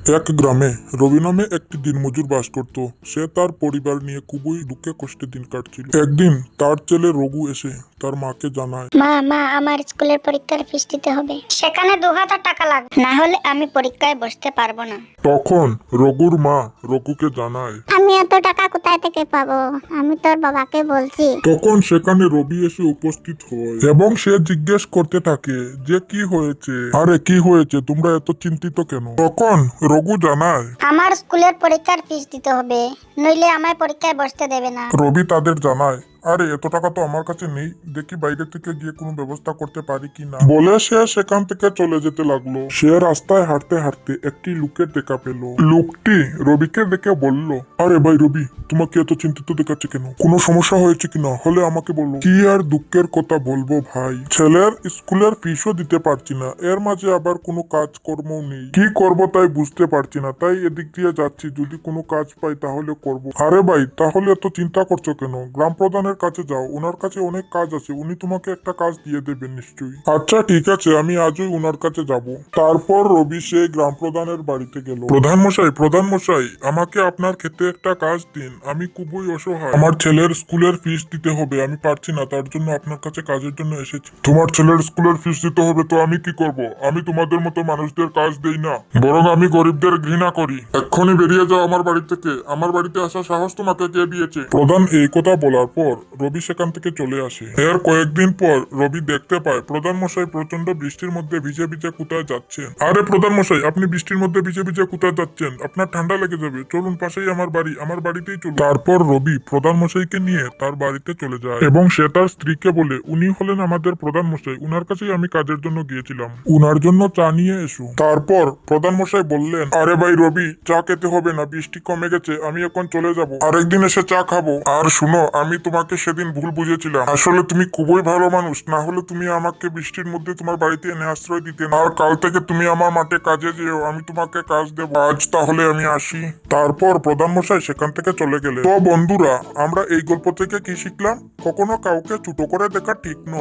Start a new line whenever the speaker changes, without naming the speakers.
এক গ্রামে রবি নামে একটি দিনমজুর বাস করত। সে তার পরিবার নিয়ে খুবই দুঃখে কষ্টে দিন কাটছিল। একদিন তার ছেলে রঘু এসে তার মাকে জানায়,
মা আমার স্কুলের পরীক্ষার ফিস দিতে হবে। সেখানে 2000 টাকা লাগবে, না হলে আমি পরীক্ষায় বসতে পারবো না।
তখন রঘুর মা রঘুকে জানায়।
আমি এত টাকা কোথায় থেকে পাবো? আমি তোর বাবাকে বলছি।
তখন সেখানে রবি এসে উপস্থিত হয় এবং সে জিজ্ঞেস করতে থাকে যে কি হয়েছে, আরে কি হয়েছে, তোমরা এত চিন্তিত কেন? তখন রঘু জানায়।
আমার স্কুলের পরীক্ষার ফিস দিতে হবে, নইলে আমায় পরীক্ষায় বসতে দেবে না।
রবি তাদের জানায়, আরে এত টাকা তো আমার কাছে নেই, দেখি বাইরে থেকে গিয়ে কোনো ব্যবস্থা করতে পারি কিনা। বলে সে সেখান থেকে চলে যেতে লাগলো। সে রাস্তায় হাঁটতে হাঁটতে একটি লোকের দেখা পেল। লোকটি রবিকে দেখে বলল, আরে ভাই রবি, তোমাকে এত চিন্তিত দেখাচ্ছে কেন? কোনো সমস্যা হয়েছে কিনা? হলে আমাকে বলো। কি আর দুঃখের কথা বলবো ভাই, ছেলের স্কুলের ফিসও দিতে পারছি না, এর মাঝে আবার কোনো কাজকর্মও নেই, কি করব তাই বুঝতে পারছি না, তাই এদিক দিয়ে যাচ্ছি, যদি কোনো কাজ পাই তাহলে করব। আরে ভাই, তাহলে এত চিন্তা করছো কেন? গ্রাম প্রধানের কাছে যাও, ওনার কাছে অনেক কাজ আছে, উনি তোমাকে একটা কাজ দিয়ে দেবেন নিশ্চয়ই। আচ্ছা ঠিক আছে, আমি আজই ওনার কাছে যাব। তারপর রবি সেই গ্রাম প্রধানের বাড়িতে গেল। প্রধান মশাই, আমাকে আপনার ক্ষেতে একটা কাজ দিন, আমি খুবই অসহায়, আমার ছেলের স্কুলের ফিস দিতে হবে, আমি পারছি না, তার জন্য আপনার কাছে কাজের জন্য এসেছি। তোমার ছেলের স্কুলের ফিস দিতে হবে তো আমি কি করব? আমি তোমাদের মতো মানুষদের কাজ দেই না, বরং আমি গরিবদের ঘৃণা করি। এক্ষুনি বেরিয়ে যাও আমার বাড়ি থেকে, আমার বাড়িতে আসার সাহস তোমাকে কে দিয়েছে? প্রধান এই কথা বলার পর রবি সেখান থেকে চলে আসে। এর কয়েকদিন পর রবি দেখতে পায় প্রধান মশাই প্রচন্ড বৃষ্টির মধ্যে ভিজে ভিজে কোথায় যাচ্ছেন। আরে প্রধান মশাই, আপনি বৃষ্টির মধ্যে ভিজে ভিজে কোথায় যাচ্ছেন? আপনার ঠান্ডা লেগে যাবে, চলুন পাশেই আমার বাড়ি, আমার বাড়িতেই চলুন। তারপর রবি প্রধান মশাইকে নিয়ে তার বাড়িতে চলে যায় এবং সে তার স্ত্রীকে বলে, উনি হলেন আমাদের প্রধান মশাই, উনার কাছেই আমি কাজের জন্য গিয়েছিলাম, উনার জন্য চা নিয়ে এসো। তারপর প্রধান মশাই বললেন, আরে ভাই রবি, চা খেতে হবে না, বৃষ্টি কমে গেছে, আমি এখন চলে যাব, আরেকদিন এসে চা খাবো। আর শুনো, আমি তোমাকে সেদিন ভুল বুঝেছিলাম, আসলে তুমি খুবই ভালো মানুষ, না হলে তুমি আমাকে বৃষ্টির মধ্যে তোমার বাড়িতে এনে আশ্রয় দিতে না। আর কাল থেকে তুমি আমার মাঠে কাজে যেও, আমি তোমাকে কাজ দেবো। আজ তাহলে আমি আসি। তারপর প্রধান মশাই সেখান থেকে চলে গেলেন। তো বন্ধুরা, আমরা এই গল্প থেকে কি শিখলাম? কখনো কাউকে ছোট করে দেখা ঠিক নয়।